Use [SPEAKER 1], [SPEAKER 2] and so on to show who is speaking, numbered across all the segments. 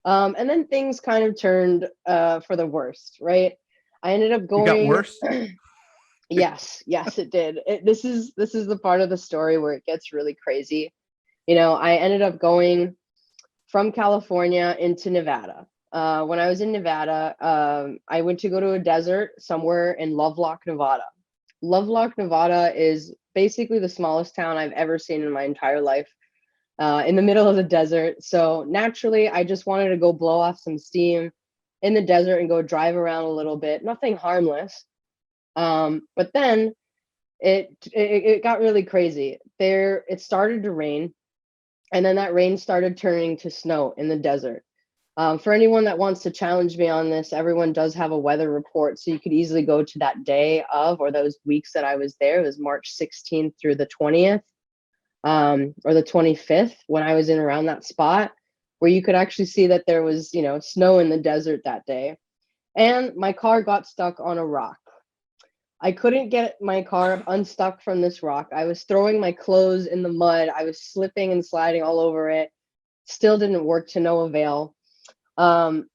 [SPEAKER 1] And then things kind of turned for the worst, right? I ended up
[SPEAKER 2] It got
[SPEAKER 1] going.
[SPEAKER 2] worse?
[SPEAKER 1] Yes, yes, it did. This is the part of the story where it gets really crazy. You know, I ended up going from California into Nevada. When I was in Nevada, I went to go to a desert somewhere in Lovelock, Nevada. Lovelock, Nevada is basically the smallest town I've ever seen in my entire life, in the middle of the desert. So naturally, I just wanted to go blow off some steam in the desert and go drive around a little bit. Nothing harmless. But then it got really crazy. It started to rain, and then that rain started turning to snow in the desert. For anyone that wants to challenge me on this, everyone does have a weather report, so you could easily go to that day of, or those weeks that I was there. It was March 16th through the 20th, or the 25th, when I was in around that spot, where you could actually see that there was, snow in the desert that day. And my car got stuck on a rock. I couldn't get my car unstuck from this rock. I was throwing my clothes in the mud. I was slipping and sliding all over it. Still didn't work, to no avail. And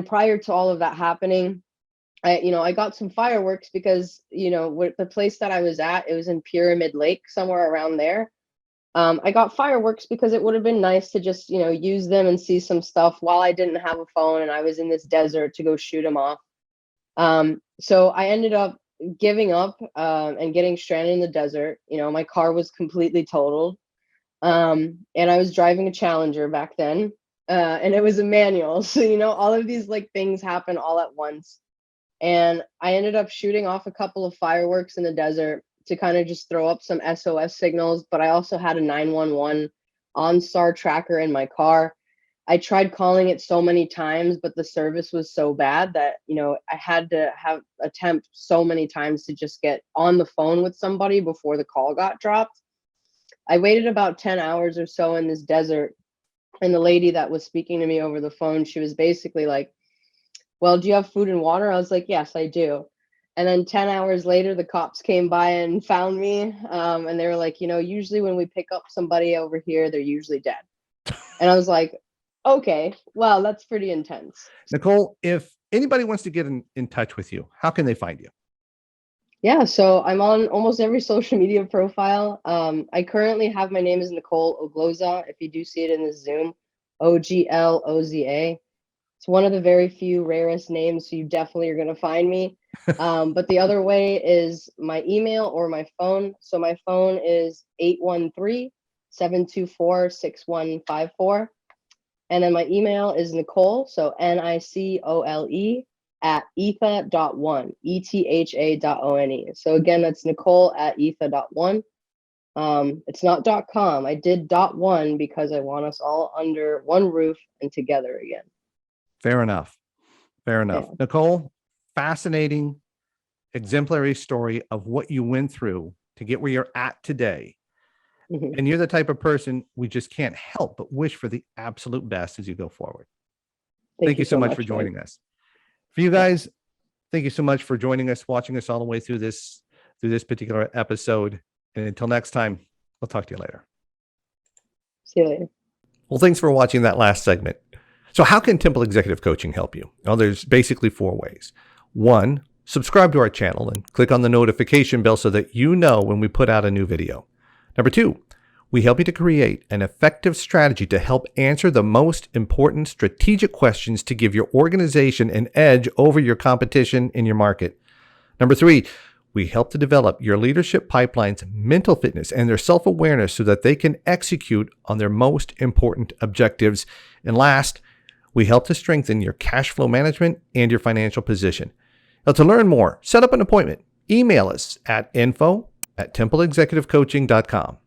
[SPEAKER 1] prior to all of that happening, I got some fireworks because, with the place that I was at, it was in Pyramid Lake, somewhere around there. I got fireworks because it would have been nice to just, use them and see some stuff while I didn't have a phone and I was in this desert to go shoot them off. So I ended up giving up, and getting stranded in the desert. My car was completely totaled. And I was driving a Challenger back then, and it was a manual. So, all of these like things happen all at once. And I ended up shooting off a couple of fireworks in the desert to kind of just throw up some SOS signals. But I also had a 911 OnStar tracker in my car. I tried calling it so many times, but the service was so bad that, I had to attempt so many times to just get on the phone with somebody before the call got dropped. I waited about 10 hours or so in this desert. And the lady that was speaking to me over the phone, she was basically like, "Well, do you have food and water?" I was like, "Yes, I do." And then 10 hours later, the cops came by and found me. And they were like, "Usually when we pick up somebody over here, they're usually dead." And I was like, "Okay, well, that's pretty intense."
[SPEAKER 2] Nicole, if anybody wants to get in touch with you, how can they find you?
[SPEAKER 1] Yeah, so I'm on almost every social media profile. I currently have, my name is Nicole Ogloza. If you do see it in the Zoom, Ogloza. It's one of the very few rarest names, so you definitely are going to find me. But the other way is my email or my phone. So my phone is 813-724-6154. And then my email is Nicole, so Nicole at etha.one, etha.one. So again, that's Nicole at etha.one. It's not .com. I did .one because I want us all under one roof and together again.
[SPEAKER 2] Fair enough. Fair enough.
[SPEAKER 1] Yeah.
[SPEAKER 2] Nicole, fascinating, exemplary story of what you went through to get where you're at today.
[SPEAKER 1] Mhm.
[SPEAKER 2] And you're the type of person we just can't help but wish for the absolute best as you go forward. Thank you so much for
[SPEAKER 1] man.
[SPEAKER 2] joining us. For you guys, thank you so much for joining us, watching us all the way through this particular episode. And until next time, we'll talk to you later.
[SPEAKER 1] See you later.
[SPEAKER 2] Well, thanks for watching that last segment. So how can Temple Executive Coaching help you? Well, there's basically 4 ways. 1, subscribe to our channel and click on the notification bell so that you know when we put out a new video. Number 2, we help you to create an effective strategy to help answer the most important strategic questions to give your organization an edge over your competition in your market. Number 3, we help to develop your leadership pipeline's mental fitness and their self-awareness so that they can execute on their most important objectives. And last, we help to strengthen your cash flow management and your financial position. Now, to learn more, set up an appointment. Email us at info@templeexecutivecoaching.com.